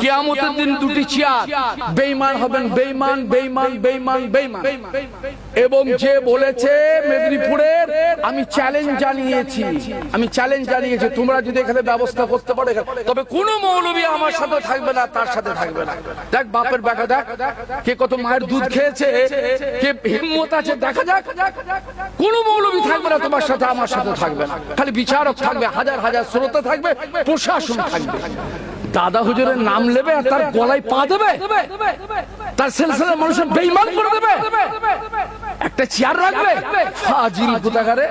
কিয়ামতের দিন দুটি চেয়ার, বেঈমান হবেন, বেঈমান বেঈমান বেঈমান বেঈমান। এবং যে বলেছে মেদিনীপুরের, আমি চ্যালেঞ্জ জানিয়েছি, তোমরা যদি এখানে ব্যবস্থা করতে পারো, তবে কোন মৌলবী আমার সাথে থাকবে না, তার সাথে থাকবে না। দেখ বাপের বেটা, দেখ কে কত মায়ের দুধ খেয়েছে, কে হিম্মত আছে, দেখা যাক। কোন মৌলবী থাকবে না তোমার সাথে, আমার সাথে থাকবে না। খালি বিচারক থাকবে, হাজার হাজার শ্রোতা থাকবে, প্রশাসন থাকবে। দাদা হুজুরের নাম নেবে আর তার গলায় পা দেবে, তার সিলসিলা মানুষের বেঈমান করে দেবে, একটা চেয়ার রাখবে, ফাজিল কোথাকারে।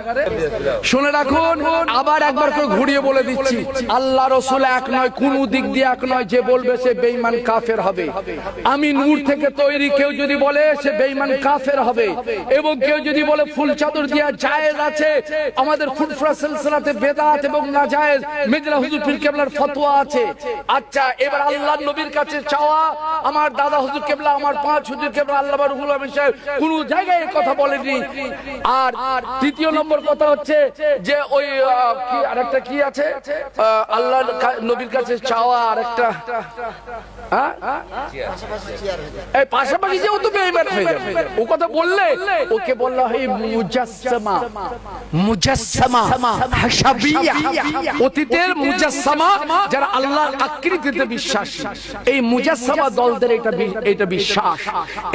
শুনে রাখুন, আবার একবার করে ঘুরিয়ে বলে দিচ্ছি, আল্লাহ রাসূল এক নয়, কোন দিক দিয়ে এক নয়। যে বলবে সে বেঈমান কাফের হবে। আমি নূর থেকে তৈরি, কেউ যদি বলে সে বেঈমান কাফের হবে। এবং কেউ যদি বলে ফুল চাদর দেওয়া জায়েজ আছে, আমাদের ফুরফুরা সিলসিলাতে বেদাত এবং নাজায়েজ, মির্জা হুজুর পীর কেবলার ফতোয়া আছে। আচ্ছা, এবার আল্লাহর নবীর কাছে চাওয়া, আমার দাদা হুজুর কেবলা, আমার পাঁচ হুজুর কেবলা, আল্লামা রুহুল আমিন সাহেব কোন জায়গায় এই কথা বলেনি। আর তৃতীয় নম্বর কথা হচ্ছে যে ওই কি আরেকটা কি আছে, আল্লাহর নবীর কাছে চাওয়া আরেকটা, এই পাশাপাশি যে ও তো বেঈমান হয়ে যাবে। ও কথা বললে ওকে বললা হয় মুজাসসামা, মুজাসসামা হাসাবিয়া, অতীতের মুজাসসামা, যারা আল্লাহর আকৃতিতে বিশ্বাসী। এই মুজাসসামা দলদের এটা বিশ্বাস।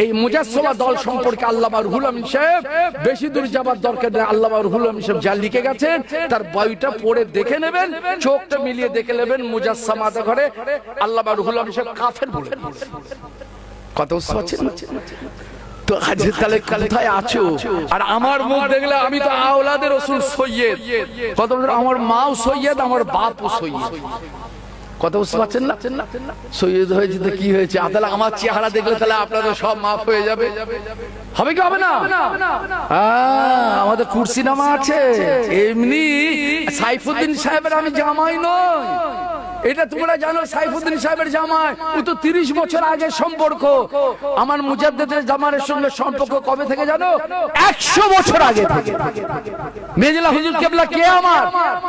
এই মুজাসসামা দল সম্পর্কে আল্লামা রুহুল আমিন সাহেব বেশি দূর যাবার দরকার নেই। আল্লামা রুহুল আমিন সাহেব যা লিখে গেছেন তার বইটা পড়ে দেখে নেবেন, চোখটা মিলিয়ে দেখে নেবেন। মুজাসসামাতে ঘরে আল্লামা রুহুল আমিন সাহেব কাফের বলে। কত বুঝতে তো আজ তাহলে কোথায় আছো? আর আমার মুখ দেখলে আমি তো আওলাদের রাসূল সৈয়দ। কত আমার মাও সৈয়দ, আমার বাপও সৈয়দ। কথা বুঝতে পারছেন না? সৈয়দ হয়েছে তো কি হয়েছে? তাহলে আমার চেহারা দেখলে তাহলে আপনাদের সব মাফ হয়ে যাবে, হবে কি হবে না? আমাদের কুরসি নামা আছে। এমনি সাইফুদ্দিন সাহেবের আমি জামাই নই, এটা তোমরা জানো। সাইফুদ্দিন সাহেবের জামাই, ও তো 30 বছর আগে সম্পর্ক। আমার মুজাদ্দেদের জামানের সঙ্গে সম্পর্ক কবে থেকে জানো? 100 বছর আগে থেকে। মেজলা হুজুর কেবলা কে?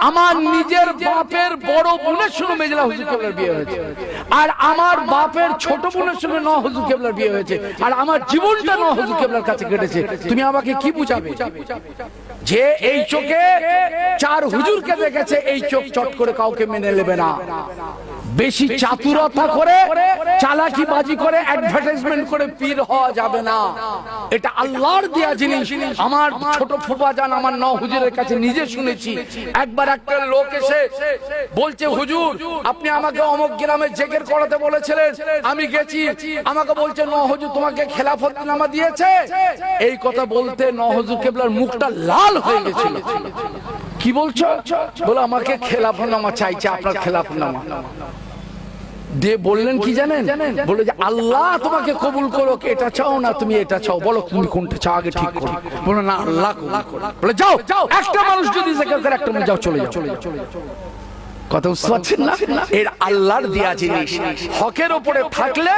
আমার নিজের বাপের বড় বোনের সঙ্গে মেজলা হুজুর কেবলার বিয়ে হয়েছে। আর আমার বাপের ছোট বোনের সঙ্গে নওয়াজ হুজুর কেবলার বিয়ে হয়েছে। আর আমার জীবনটা নওয়াজ হুজুর কেবলার কাছে কেটেছে। তুমি আমাকে কি বুঝাবে? যে এই চোখে 4 হুজুরকে দেখেছে, এই চোখ চট করে কাউকে মেনে নেবে না। বেশি চাতুরতা করে, চালাকি বাজি করে, অ্যাডভার্টাইজমেন্ট করে পীর হওয়া যাবে না। এটা আল্লাহর দেয়া জিনিস। আমার ছোট ফুফা জান আমার নওয়াজ হুজুরের কাছে নিজে শুনেছি। একবার একটা লোক এসে বলছে, হুজুর আপনি আমাকে অমুক গ্রামে জিকির করাতে বলেছিলেন, আমি গেছি। আমাকে বলছে নওয়াজ হুজুর তোমাকে খেলাফতনামা দিয়েছে। এই কথা বলতে নওয়াজ হুজুর কেবলার মুখটা লাল হয়ে গেছিল। কি বলছো? বলে আমাকে খেলাফতনামা চাইছে, আপনার খেলাফতনামা দিয়ে বললেন কি জানেন? বলে যে আল্লাহ তোমাকে কবুল করুক, এটা চাও না তুমি এটা চাও, বলো তুমি কোনটা চাও আগে ঠিক করো। বলো না আল্লাহ কবুল করুক। বলে যাও, একটা মানুষ যদি জিকির করে একটা মানুষ যাও, চলে যাও। কথা বুঝতে পারছেন না? এর আল্লাহর দেয়া জিনিস। হকের উপরে থাকলে,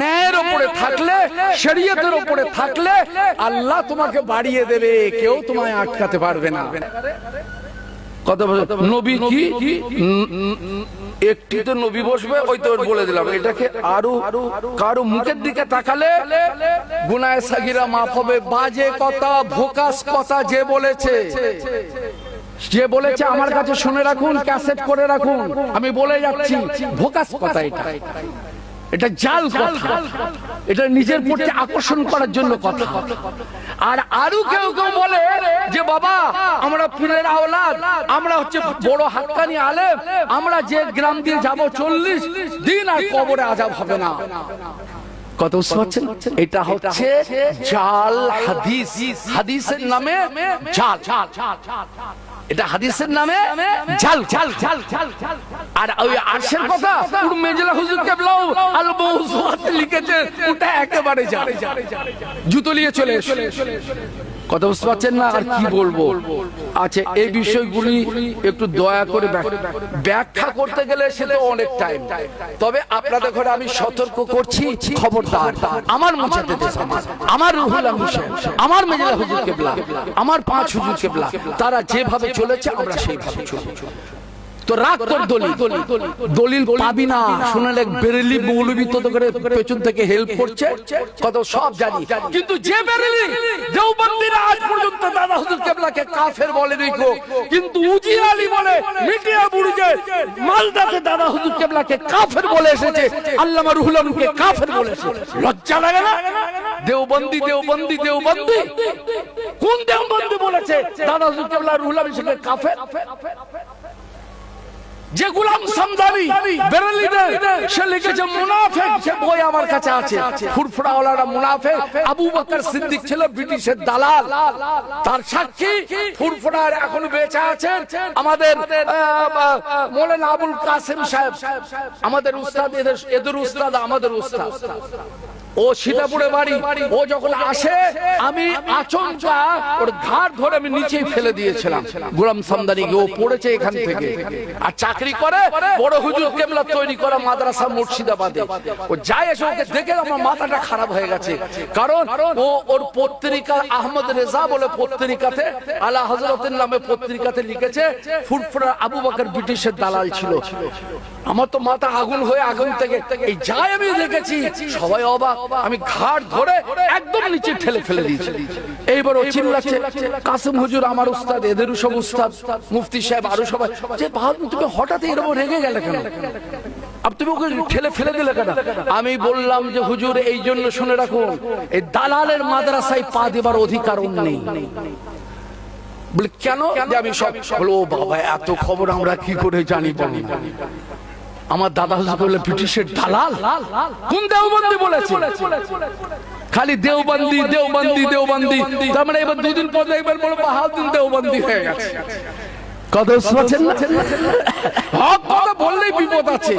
ন্যায়ের উপরে থাকলে, শরীয়তের উপরে থাকলে আল্লাহ তোমাকে বাড়িয়ে দেবে, কেউ তোমায় আটকাতে পারবে না। কথা নবী কি একটি তো নবী বসবে, ওই তো বলে দিলাম। এটাকে আরো কারো মুখের দিকে তাকালে গুনাহে সাগীরা মাফ হবে। বাজে কথা, ভোকাস কথা যে বলেছে আমার কাছে শুনে রাখুন, ক্যাসেট করে রাখুন। আমি বলে যাচ্ছি ভোকাস কথা, এটা জাল কথা, এটা নিজের প্রতি আকর্ষণ করার জন্য কথা। আর আরো কেউ কেউ বলে যে বাবা আমরা পীরের আওলাদ, আমরা হচ্ছে বড় হাক্কানি আলেম, আমরা যে গ্রাম দিয়ে যাব 40 দিন আর কবরে আযাব হবে না। কত বুঝছেন? এটা হচ্ছে জাল হাদিস, হাদিসের নামে জাল। এটা হাদিসের নামে জাল। আর ওই আরশের কথা মেজলা হুজুর কেবলাও আল মওযুআত লিখেছে, ওটা একেবারে জাল। জুতো নিয়ে চলে এসে কথা বুঝতে পারছেন না? আর কি বলবো? আচ্ছা, এই বিষয়গুলি একটু দয়া করে ব্যাখ্যা করতে গেলে সেটা অনেক টাইম। তবে আপনাদের ঘরে আমি সতর্ক করছি, খবরদার আমার মুজাদ্দিদ জামান, আমার রুহুল আমিন সাহেব, আমার মেজলা হুজুর কেবলা, আমার 5 হুজুর কেবলা, তারা যেভাবে চলেছে আমরা সেইভাবে চলব। তো রাখ তোর দলিল, দলিল পাবি না। শুনে এক বেরেলি মৌলবি তো করে পেছন থেকে হেল্প করছে, কত সব জানি। কিন্তু যে বেরেলি দেওবন্দিরা আজ পর্যন্ত দাদা হুজুর কেবলাকে কাফের বলেনি গো, কিন্তু উজি আলী বলে মিডিয়া বুড়িয়ে মালদাতে দাদা হুজুর কেবলাকে কাফের বলে এসেছে, আল্লামা রুহুল আমিনকে কাফের বলেছে। লজ্জা লাগে না? দেওবন্দি দেওবন্দি দেওবন্দি, কোন দেওবন্দি বলেছে দাদা হুজুর কেবলা রুহুল আমিনকে কাফের? যে গোলাম সামদানি বেরেলিদের সে লিখেছে মুনাফিক, সে বই আমার কাছে আছে। ফুরফুরা ওয়ালারা মুনাফিক, আবু বকর সিদ্দিক ছিল ব্রিটিশের দালাল, তার সাক্ষী ফুরফুরার এখনো বেঁচে আছেন আমাদের মৌলানা আবুল কাসেম সাহেব, আমাদের উস্তাদ, এদের উস্তাদ, আমাদের উস্তাদ। ও সীতাপুরে বাড়ি। ও যখন আসে আমি আচমকা ওর ঘাট ধরে আমি নিচেই ফেলে দিয়েছিলাম গোলাম সামদানিকে। ও পড়েছে এখান থেকে, আর চাকরি করে বড় হুজুর কেবলা তৈরি করা মাদ্রাসা মুর্শিদাবাদে। ও যায়, এসে ওকে দেখে আমার মাথাটা খারাপ হয়ে গেছে, কারণ ও ওর পত্রিকা আহমদ রেজা বলে পত্রিকাতে, আলা হযরতের নামে পত্রিকাতে লিখেছে ফুরফুরা আবু বকর ব্রিটিশের দালাল ছিল। আমার তো মাথা আগুন হয়ে আগুন থেকে এই যায় আমি দেখেছি, সবাই অবাক। আমি ঘাট ধরে একদম নিচে ঠেলে ফেলে দিয়েছি। এইবার ও চিল্লাচ্ছে, কাসেম হুজুর আমার উস্তাদ, এদেরও সব উস্তাদ, মুফতি সাহেব আরো সবাই, যে বাহাদুর তুমি হঠাৎ এরকম রেগে গেলে কেন, আব তুমি ওকে ঠেলে ফেলে দিলে কেন? আমি বললাম যে হুজুর এই জন্য শুনে রাখুন, এই দালালের মাদ্রাসায় পা দেবার অধিকার নেই। বলে কেন? আমি সব বলো, ও বাবা এত খবর আমরা কি করে জানি? বলি আমার দাদা হুজুর বলে ব্রিটিশের দালাল। কোন দেওবন্দি বলেছে? খালি দেওবন্দি দেওবন্দি দেওবন্দি, তার মানে এবার দুদিন পর একবার বলো বাহাদুর দেওবন্দি হয়ে গেছে। কথা শুনছেন না? হক কথা বললেই বিপদ আছে।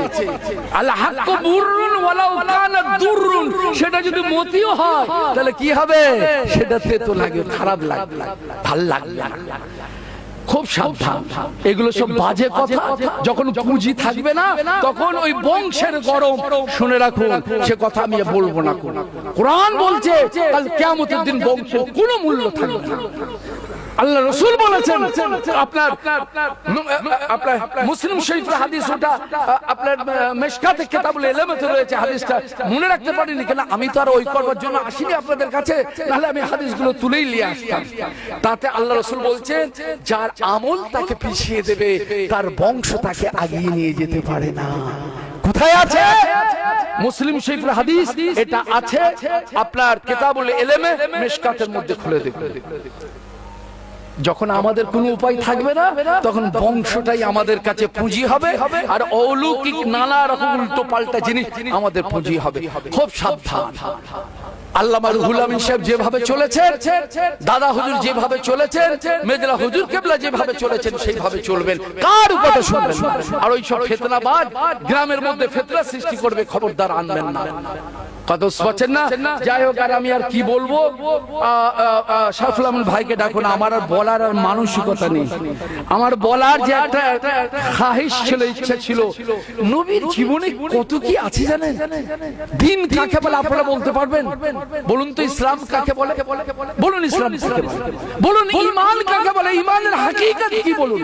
আল হাক্কু বুররুন ওয়ালাউ কানা দুররুন, সেটা যদি মতিও হয় তাহলে কি হবে? সেটা তেতো লাগে, খারাপ লাগবে, ভাল লাগবে না। খুব সাবধান, এগুলো সব বাজে কথা। যখন পুঁজি থাকবে না তখন ওই বংশের গরম। শুনে রাখুন, সে কথা আমি বলবো না। কোরআন বলছে কাল কিয়ামতের দিন বংশের কোনো মূল্য থাকবে না। আল্লাহ রাসূল বলেছেন, আপনার মুসলিম শরীফের হাদিস, ওটা আপনার মিশকাতে কিতাবুল ইলমে রয়েছে। হাদিসটা মনে রাখতে পারিনি কেন, আমি তো আর ওই করবার জন্য আসিনি আপনাদের কাছে, নাহলে আমি হাদিসগুলো তুলেই নিয়ে আসতাম। তাতে আল্লাহ রাসূল বলছেন, যার আমল তাকে পিছিয়ে দেবে, তার বংশ তাকে আগিয়ে নিয়ে যেতে পারে না। কোথায় আছে? মুসলিম শরীফের হাদিস, এটা আছে আপনার কিতাবুল ইলমে মিশকাতের মধ্যে, খুলে দেখুন। যখন আমাদের কোনো উপায় থাকবে না তখন বংশটাই আমাদের কাছে পুঁজি হবে, আর অলৌকিক নানা রকম উল্টো পাল্টা জিনিস আমাদের পুঁজি হবে। খুব সাবধান। আল্লামা রুহুল আমিন সাহেব যেভাবে চলেছেন, দাদা হুজুর যেভাবে চলেছেন, মেজলা হুজুর কেবলা যেভাবে চলেছেন সেইভাবে চলবেন, কার কথা শুনবেন না। আর ওই সব ফিতনাবাজ গ্রামের মধ্যে ফিতনা সৃষ্টি করবে, খবরদার আনবেন না। কত বুঝছেন না? যাই হোক, আর আমি আর কি বলবো, শাফুল আমিন ভাইকে ডাকুন। আমার আর বলার আর মানসিকতা নেই। আমার বলার যে একটা খাহিশ ছিল, ইচ্ছা ছিল, নবীর জীবনে কত কি আছে জানেন? দিন কাকে বলে আপনারা বলতে পারবেন? বলুন তো, ইসলাম কাকে বলে? বলুন ইসলাম কাকে বলে? বলুন ঈমান কাকে বলে? ঈমানের হাকিকত কি বলুন?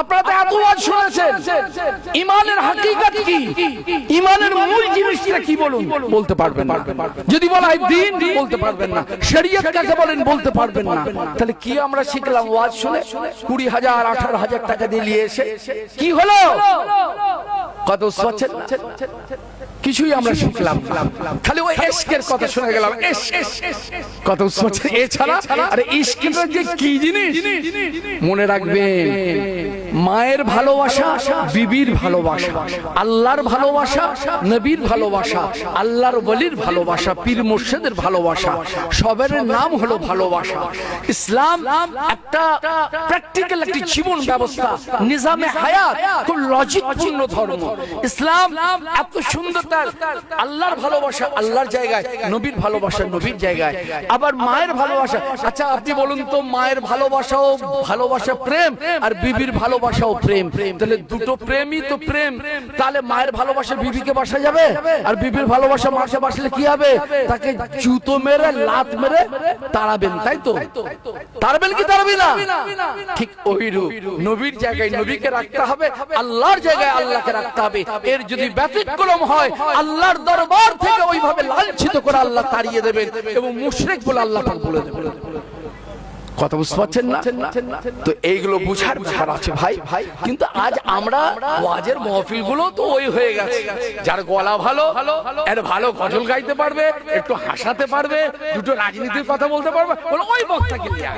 আপনারা তো এত ওয়াজ শুনেছেন, ঈমানের হাকিকত কি, ঈমানের মূল জিনিসটা কি বলুন? বলতে পারবেন না। যদি বলা হয় দ্বীন, বলতে পারবেন না। শরীয়ত কাকে বলেন? বলতে পারবেন না। তাহলে কি আমরা শিখলাম ওয়াজ শুনে? 20,000 18,000 টাকা দিয়ে নিয়ে এসে কি হলো? কত বুঝছেন না? কিছুই আমরা শিখলাম, খালি ওই ইশকের কথা শুনে গেলাম। কত বুঝছেন? এছাড়া আরে ইশকটা যে কি জিনিস মনে রাখবেন। মায়ের ভালোবাসা, বিবির ভালোবাসা, আল্লাহর ভালোবাসা, নবীর ভালোবাসা, আল্লাহর ওলির ভালোবাসা, পীর মুর্শিদের ভালোবাসা, সবের নাম হলো ভালোবাসা। ইসলাম একটা প্র্যাকটিক্যাল একটি জীবন ব্যবস্থা, নিজামে হায়াত, খুব লজিকপূর্ণ ধর্ম। ইসলাম এত সুন্দর, তার আল্লাহর ভালোবাসা আল্লাহর জায়গায়, নবীর ভালোবাসা নবীর জায়গায়, আবার মায়ের ভালোবাসা। আচ্ছা আপনি বলুন তো, মায়ের ভালোবাসাও ভালোবাসা প্রেম, আর বিবির ভালোবাসাও প্রেম, তাহলে দুটো প্রেমই তো প্রেম। তাহলে মায়ের ভালোবাসা বিবিকে বাসা যাবে, আর বিবির ভালোবাসা মাকে বাসলে কি হবে? তাকে জুতো মেরে লাত মেরে তাড়াবেন, তাই তো? তাড়াবেন কি তাড়াবি না? ঠিক ওইরূপ নবীর জায়গায় নবীকে রাখতে হবে, আল্লাহর জায়গায় আল্লাহকে রাখতে হবে। এর যদি ব্যতিক্রম হয়, আল্লাহর দরবার থেকে ওইভাবে লাঞ্ছিত করে আল্লাহ তাড়িয়ে দেবেন এবং মুশরিক বলে আল্লাহ পাক বলে দেবেন। কথা বুঝতে পারছেন না? তো এইগুলো বুঝার ব্যাপার আছে ভাই। কিন্তু আজ আমরা ওয়াজের মাহফিল গুলো তো ওই হয়ে গেছে, যার গলা ভালো, এর ভালো গজল গাইতে পারবে, একটু হাসাতে পারবে, দুটো রাজনীতির কথা বলতে পারবে, বলো ওই বক্তাকে নিয়ে।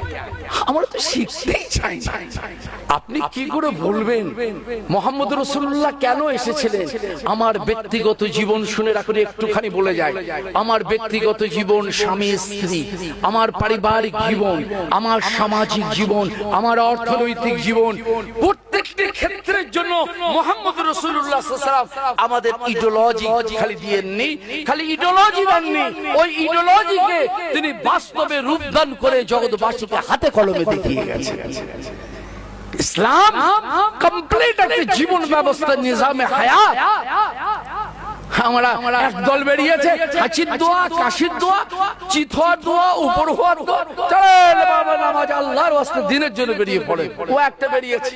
আমরা তো শিখতেই চাই না। আপনি কি করে বলবেন মুহাম্মদ রাসূলুল্লাহ কেন এসেছিলেন? আমার ব্যক্তিগত জীবন শুনে রাখুন, একটুখানি বলে যায়। আমার ব্যক্তিগত জীবন, স্বামী স্ত্রী, আমার পারিবারিক জীবন, আমার সামাজিক জীবন, আমার অর্থনৈতিক জীবন, প্রত্যেকটি ক্ষেত্রের জন্য মুহাম্মদ রাসূলুল্লাহ সাল্লাল্লাহু আলাইহি ওয়াসাল্লাম আমাদের ইডিওলজি খালি দিয়েননি, খালি ইডিওলজি দেননি, ওই ইডিওলজিকে তিনি বাস্তবে রূপদান করে জগৎবাসীকে হাতে কলমে দেখিয়ে গেছেন। ইসলাম কমপ্লিট একটা জীবন ব্যবস্থা, নিজামে হায়াত। আমরা একদল বেরিয়েছে হাঁচির দোয়া, কাশির দোয়া, চিত হওয়ার দোয়া, উপর হওয়ার দোয়া, চল বাবা নামাজ আল্লাহর ওয়াস্তে দিনের জন্য বেরিয়ে পড়ে। ও একটা বেরিয়েছে।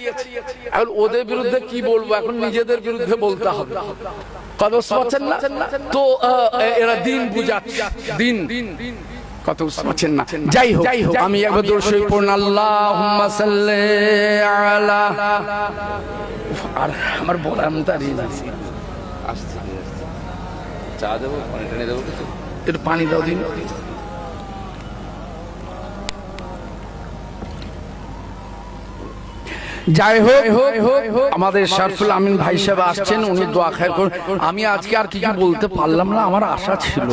এখন ওদের বিরুদ্ধে কি বলবো, এখন নিজেদের বিরুদ্ধে বলতে হবে। কথা বুঝতে পারছেন না? তো এরা দিন বুঝাচ্ছে, দিন কত বুঝছেন না। যাই হোক, আমি একবার দরুদ শরীফ পড়ুন, আল্লাহুম্মা সাল্লি আলা। আর আমার বলার মতো আর চা দেবো, পানি টেনে দেবো, একটু পানি দাও দিন। যাই হোক, আমাদের শরফুল আমিন ভাই সাহেব আসছেন, উনি দোয়া খায় করুন। আমি আজকে আর কিছু বলতে পারলাম না, আমার আশা ছিল,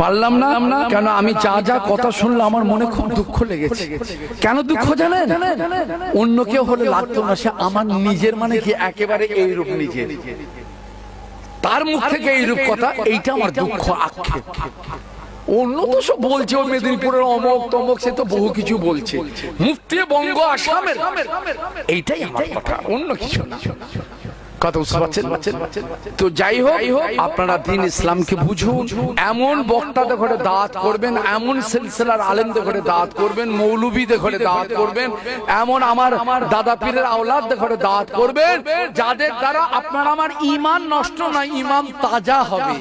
পারলাম না। কেন আমি যা কথা শুনলাম আমার মনে খুব দুঃখ লেগেছে। কেন দুঃখ জানেন? অন্য কেউ হলে লাগতো না, সে আমার নিজের, মানে কি একেবারে এইরূপ নিজের, তার মুখ থেকে এইরূপ কথা, এইটা আমার দুঃখ আক্ষেপ। অন্য তো সব বলছে, ওই মেদিনীপুরের অমক তমক, সে তো বহু কিছু বলছে, মুফতি বঙ্গ আসামের, এইটাই আমার কথা, অন্য কিছু না। কথা বুঝতে পারছেন? তো যাই হোক, আপনারা দিন ইসলামকে বুঝুন। এমন বক্তাদের ঘরে দাওয়াত করবেন, এমন সিলসিলার আলেমদের ঘরে দাওয়াত করবেন, মৌলবীদের ঘরে দাওয়াত করবেন, এমন আমার দাদা পীরের আওলাদদের ঘরে দাওয়াত করবেন, যাদের দ্বারা আপনার আমার ঈমান নষ্ট নয়, ঈমান তাজা হবে।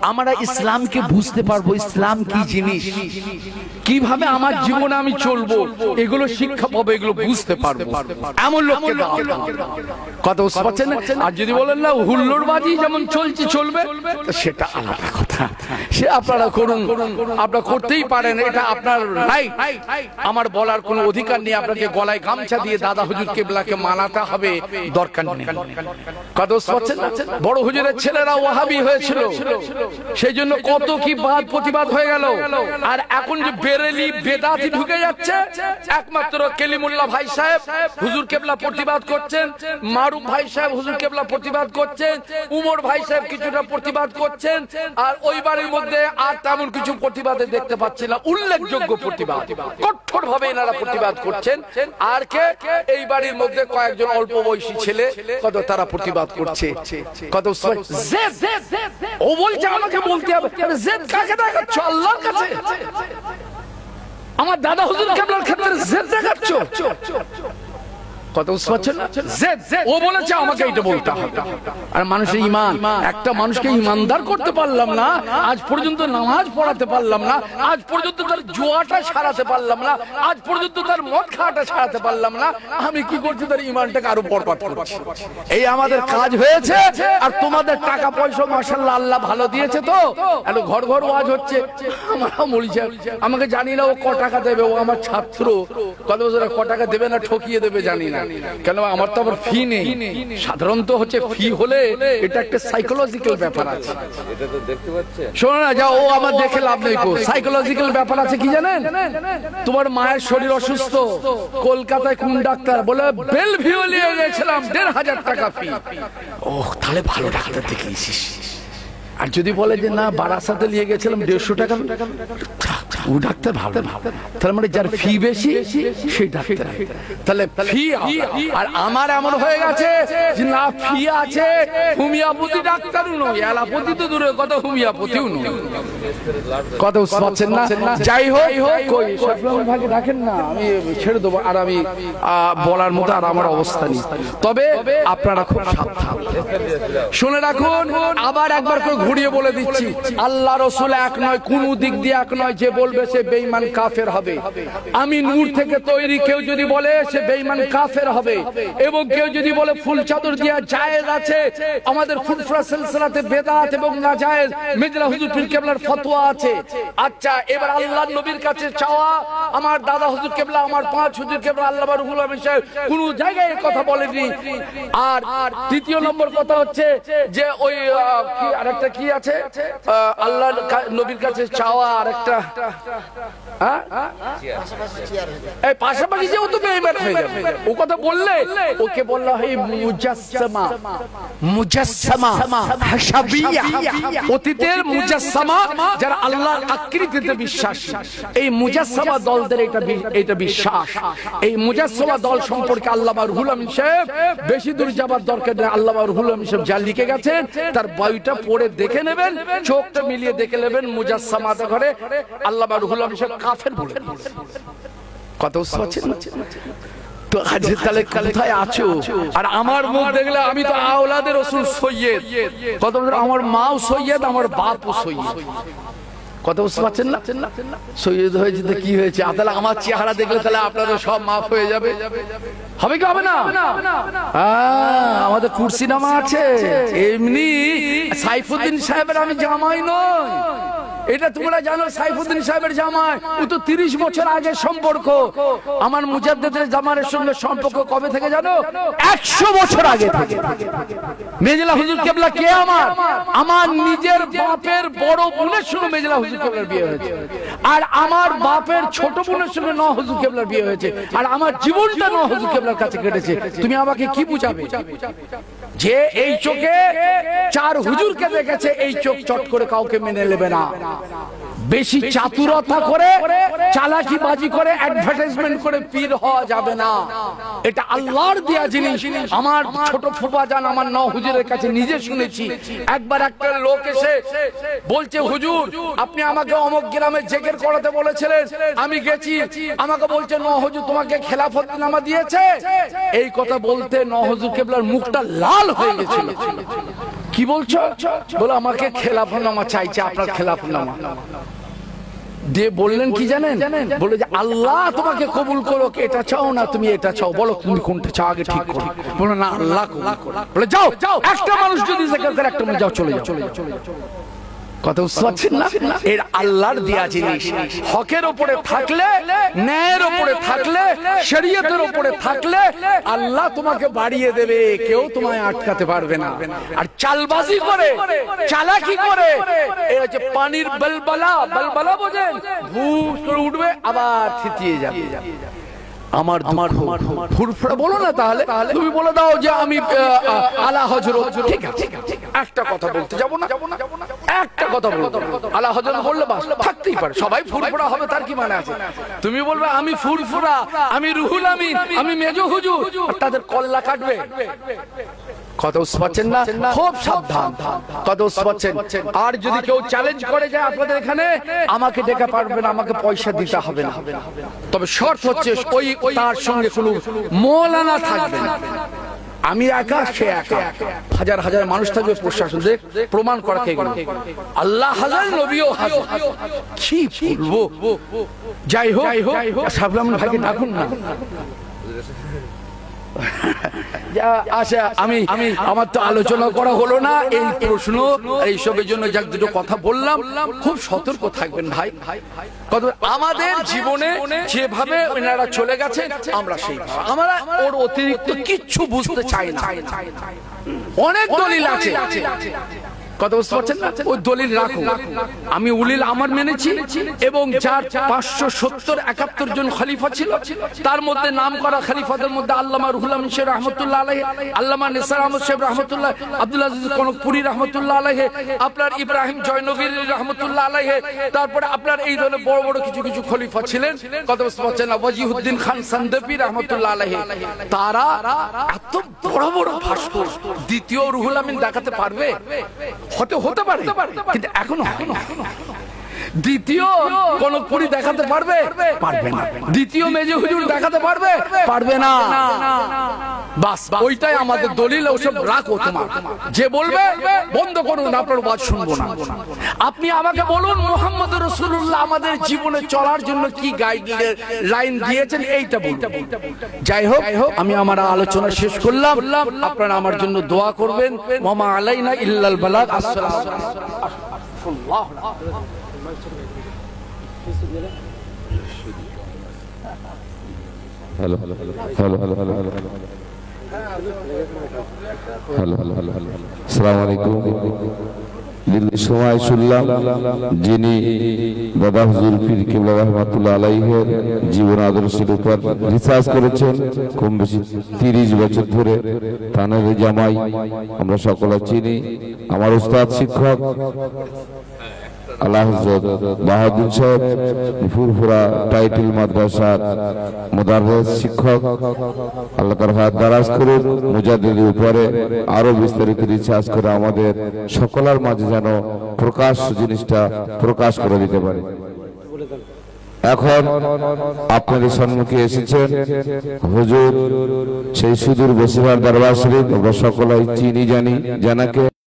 আমরা ইসলামকে বুঝতে পারবো, ইসলাম কি জিনিস, কিভাবে আমার জীবনে আমি চলবো, এগুলো শিক্ষা পাবো, এগুলো বুঝতে পারবো। এমন লোককে দাওয়াত। কথা বুঝতে পারছেন? আর যদি বলেন না হুল্লোড়বাজি যেমন চলছে চলবে, সেটা আলাদা কথা, সে আপনারা করুন, আপনারা করতেই পারেন, এটা আপনার রাইট। আমার বলার কোনো অধিকার নেই আপনাকে গলায় গামছা দিয়ে দাদা হুজুর কেবলাকে মানাতে হবে, দরকার নেই। কথা বুঝতে পারছেন? বড় হুজুরের ছেলেরা ওয়াহাবি হয়েছিল, সেই জন্য কত কি বাদ প্রতিবাদ হয়ে গেল। আর এখন যে বেরেলি বেদাতি ঢুকে যাচ্ছে, একমাত্র কেলিমুল্লাহ ভাই সাহেব হুজুর কেবলা প্রতিবাদ করছেন, মারুফ ভাই সাহেব হুজুর কেবলা প্রতিবাদ করছেন, উমর ভাই সাহেব কিছুটা প্রতিবাদ করছেন, আর ওই বাড়ির মধ্যে আর তেমন কিছু প্রতিবাদে দেখতে পাচ্ছি না। উল্লেখযোগ্য প্রতিবাদ, কঠোর ভাবে এনারা প্রতিবাদ করছেন। আর কে? এই বাড়ির মধ্যে কয়েকজন অল্প বয়সী ছেলে, কত তারা প্রতিবাদ করছে। কত ও বলছে আমাকে বলতে হবে, জেদ কাকে দেখাচ্ছ? আল্লাহর কাছে। আমার দাদা হুজুর কেবলার ক্ষেত্রে জেদ দেখাচ্ছ? কথা বুঝতে পারছেন না? ও বলেছে আমাকে এটা বলতে হবে। আর মানুষের ঈমান, একটা মানুষকে ঈমানদার করতে পারলাম না, আজ পর্যন্ত নামাজ পড়াতে পারলাম না, আজ পর্যন্ত তার জুয়াটা ছাড়াতে পারলাম না, আজ পর্যন্ত তার মদ খাওয়াটা ছাড়াতে পারলাম না, আমি কি করছি? তার ঈমানটাকে আরো বরবাদ করছি। এই আমাদের কাজ হয়েছে। আর তোমাদের টাকা পয়সা মাশাআল্লাহ আল্লাহ ভালো দিয়েছে, তো এত ঘর ঘর ওয়াজ হচ্ছে। আমরা বলছি আমাকে জানি না ও ক টাকা দেবে, ও আমার ছাত্র, কত বছর ক টাকা দেবে না ঠকিয়ে দেবে জানি না। কেন আমার তো আবার ফি নেই। সাধারণত হচ্ছে ফি হলে এটা একটা সাইকোলজিক্যাল ব্যাপার আছে। এটা তো দেখতে পাচ্ছেন, শোনো না, যা ও আমার দেখে লাভ নেই। সাইকোলজিক্যাল ব্যাপার আছে কি জানেন? তোমার মায়ের শরীর অসুস্থ, কলকাতায় কোন ডাক্তার বলে বেলভিউ নিয়ে গেছিলাম 1,500 টাকা ফি। ও তাহলে ভালো ডাক্তার দেখিয়েছিস। আর যদি বলে যে না বারাসাতে নিয়ে গেছিলাম 150 টাকা, ও ডাক্তার ভালো। তাহলে মানে যার ফি বেশি সেই ডাক্তার। তাহলে ফি, আর আমার এমন হয়ে গেছে যে না ফি আছে, হোমিওপ্যাথি ডাক্তারও নয়, অ্যালোপ্যাথি তো দূরের কথা, হোমিওপ্যাথিও নয়। কথা বুঝছেন না? যাই হোক, কই সফলম ভাগে রাখেন না, আমি ছেড়ে দেবো। আর আমি বলার মতো আর আমার অবস্থা নেই। তবে আপনারা খুব সাবধান শুনে রাখুন। আবার একবার করে ঘুরিয়ে বলে দিচ্ছি, আল্লাহ রসুল এক নয়, কোন দিক দিয়ে এক নয়। যে বলবে সে বেঈমান কাফের হবে। আমি নূর থেকে তৈরি, কেউ যদি বলে সে বেঈমান কাফের হবে। এবং কেউ যদি বলে ফুল চাদর দেওয়া জায়েজ আছে, আমাদের ফুরফুরা সিলসিলাতে বেদাত এবং নাজায়েজ, মির্জা হুজুর পীর কেবলার ফতোয়া আছে। আচ্ছা, এবার আল্লাহর নবীর কাছে চাওয়া, আমার দাদা হুজুর কেবলা, আমার 5 হুজুর কেবলা, আল্লামা রুহুল আমিন সাহেব কোন জায়গায় এই কথা বলেনি। আর তৃতীয় নম্বর কথা হচ্ছে যে ওই কি আরেকটা কি আছে, আল্লাহর নবীর কাছে চাওয়া আরেকটা, এই পাশাপাশি যে ও তো বেঈমান হয়ে যাবে। ও কথা বললে ওকে বললা হয় মুজাসসামা, মুজাসসামা হাসাবিয়া, অতীতের মুজাসসামা, যারা আল্লাহর আকৃতিতে বিশ্বাসী। এই মুজাসসামা দলদের এটা বিশ্বাস। এই মুজাসসামা দল সম্পর্কে আল্লামা রুহুল আমিন সাহেব বেশি দূর যাবার দরকার নেই। আল্লামা রুহুল আমিন সাহেব যা লিখে গেছেন তার বইটা পড়ে দেখে নেবেন, চোখটা মিলিয়ে দেখে নেবেন। মুজাসসামাতে ঘরে আল্লামা রুহুল আমিন সাহেব কাফের বলে। কথা বুঝতে পারছেন না? তো আজ তাহলে কোথায় আছো? আর আমার মুখ দেখলে আমি তো আওলাদের রাসূল সৈয়দ। কত আমার মাও সৈয়দ, আমার বাপও সৈয়দ। কথা বুঝতে পারছেন না? সৈয়দ হয়েছে তো কি হয়েছে? তাহলে আমার চেহারা দেখলে তাহলে আপনাদের সব মাফ হয়ে যাবে। হবে কি হবে না? আমাদের কুরসি নামা আছে। এমনি সাইফুদ্দিন সাহেবের আমি জামাই নই, এটা তোমরা জানো। সাইফুদ্দিন সাহেবের জামাই, ও তো 30 বছর আগে সম্পর্ক। আমার মুজাদ্দেদের জামানের সঙ্গে সম্পর্ক কবে থেকে জানো? 100 বছর আগে থেকে। মেজলা হুজুর কেবলা কে? আমার নিজের বাপের বড় বোনের সঙ্গে মেজলা হুজুর কেবলার বিয়ে হয়েছে। আর আমার বাপের ছোট বোনের সঙ্গে নওয়াজ হুজুর কেবলার বিয়ে হয়েছে। আর আমার জীবনটা নওয়াজ হুজুর কেবলার কাছে কেটেছে। তুমি আমাকে কি বুঝাবে যে এই চোখে 4 হুজুরকে দেখেছে, এই চোখ চট করে কাউকে মেনে নেবে না। বেশি চাতুরতা করে, চালাকি বাজি করে, অ্যাডভার্টাইজমেন্ট করে পীর হওয়া যাবে না। এটা আল্লাহর দেয়া জিনিস। আমার ছোট ফুফা জান আমার নওয়াজ হুজুরের কাছে নিজে শুনেছি। একবার একটা লোক এসে বলছে, হুজুর আপনি আমাকে অমুক গ্রামে জেকের করাতে বলেছিলেন, আমি গেছি। আমাকে বলছে নওয়াজ হুজুর তোমাকে খেলাফতনামা দিয়েছে। এই কথা বলতে নওয়াজ হুজুর কেবলার মুখটা লাল হয়ে গেছিল। কি বলছো? বলে আমাকে খেলাফতনামা চাইছে, আপনার খেলাফতনামা দিয়ে বললেন কি জানেন? বলে যে আল্লাহ তোমাকে কবুল করুক, এটা চাও না তুমি এটা চাও, বলো তুমি কোনটা চাও আগে ঠিক করো। বলো না আল্লাহ কবুল করুক। বলে যাও, একটা মানুষ যদি জিকির করে একটা মানুষ যাও, চলে যাও। কথা বুঝতে পারছেন না? এর আল্লাহর দেয়া জিনিস। হকের উপরে থাকলে, ন্যায়ের উপরে থাকলে, শরীয়তের উপরে থাকলে আল্লাহ তোমাকে বাড়িয়ে দেবে, কেউ তোমায় আটকাতে পারবে না। আর চালবাজি করে, চালাকি করে, এই হচ্ছে পানির বলবলা। বলবলা বোঝেন? ভূষ করে উঠবে আবার থিতিয়ে যাবে। আমার ফুরফুরা বলো না, তাহলে তুমি বলে দাও যে আমি আলা হযরত। ঠিক আছে, একটা কথা বলতে যাব না, একটা কথা বলবো। আলা হযরত বললে বাস থাকতেই পারে, সবাই ফুরফুরা হবে তার কি মানে আছে? তুমি বলবে আমি ফুরফুরা, আমি রুহুল আমিন, আমি মেজো হুজুর, তাদের কল্লা কাটবে। কথা বুঝতে পারছেন না? খুব সাবধান। কথা বুঝতে পারছেন? আর যদি কেউ চ্যালেঞ্জ করে যায় আপনাদের এখানে, আমাকে ডেকে পারবে না, আমাকে পয়সা দিতে হবে না। তবে শর্ত হচ্ছে ওই তার সঙ্গে কোনো মৌলানা থাকবে না। আমি একা, সে একা, হাজার হাজার মানুষ থাকবে, প্রশাসন প্রমাণ করা কে গেল। আল্লাহ হাজার, নবীও হাজার। কি বলবো? যাই হোক, সাবলাম ভাইকে ডাকুন না। আচ্ছা, আমি আমার তো আলোচনা করা হলো না, এই প্রশ্ন এইসবের জন্য যাক দুটো কথা বললাম। খুব সতর্ক থাকবেন ভাই। আমাদের জীবনে যেভাবে ওনারা চলে গেছে আমরা সেই আমরা ওর অতিরিক্ত কিচ্ছু বুঝতে চাই না। অনেক দলিল আছে, কথা বুঝতে পারছেন না? ওই দলিল রাখো। আমি উলিল আমার মেনেছি এবং যার 570-71 জন খলিফা ছিল তার মধ্যে নাম করা খলিফাদের মধ্যে আল্লামা রুহুল আমিন সাহেব রাহমাতুল্লাহ আলাইহি, আল্লামা নিসার আহমদ সাহেব রাহমাতুল্লাহ, আব্দুল আজিজ কনকপুরি রাহমাতুল্লাহ আলাইহি, আপনার ইব্রাহিম জয়নবীর রাহমাতুল্লাহ আলাইহি, তারপরে আপনার এই ধরনের বড় বড় কিছু কিছু খলিফা ছিলেন, কথা বুঝতে পারছেন না? ওয়াজিহুদ্দিন খান সান্দাবি রাহমাতুল্লাহ আলাইহি। তারা এত বড় বড় ভাষ্য দ্বিতীয় রুহুল আমিন দেখাতে পারবে? হতে পারে, কিন্তু এখনো দ্বিতীয় কোন পুরি দেখাতে পারবে? পারবে না। দ্বিতীয় মেজে হুজুর দেখাতে পারবে? পারবে না। বাস ওইটাই আমাদের দলিল। ওসব রাখো, তোমার যে বলবে বন্ধ করুন, আপনার ওয়াজ শুনবো না। আপনি আমাকে বলুন মুহাম্মদ রাসূলুল্লাহ আমাদের জীবনে চলার জন্য কি গাইডলাইন দিয়েছেন, এইটা বলুন। যাই হোক, আমি আমার আলোচনা শেষ করলাম। আপনারা আমার জন্য দোয়া করবেন। ওয়া আলাইনা ইল্লাল বালাগ। আসসালামু আলাইকুম। Hello hello hello hello hello hello hello hello hello hello hello আসসালামু আলাইকুম। দিল্লির সময় শুনলাম যিনি দাদা হুজুর পীর কিবলা রাহমাতুল্লাহ আলাইহির জীবন আদর্শের উপর রিসার্চ করেছেন কম বেশি 30 বছর ধরে। থানার জামাই আমরা সকলে চিনি। আমার উস্তাদ শিক্ষক আল্লাহ হযরত বাহাউদ্দিন সাহেব ফুরফুরা টাইটেল মাদ্রাসার মুদাররিস শিক্ষক, আল্লাহ তার হাত দারাজ করুন মুজাদ্দিদের উপরে আরো বিস্তারিত রিসার্চ করে আমাদের সকলের মাঝে যেন প্রকাশ জিনিসটা প্রকাশ করে দিতে পারে। এখন আপনাদের সম্মুখে এসেছেন হুজুর সেই সুদূর বসিরহাট দরবার শরীফ। আমরা সকলেই চিনি জানি, জানাকে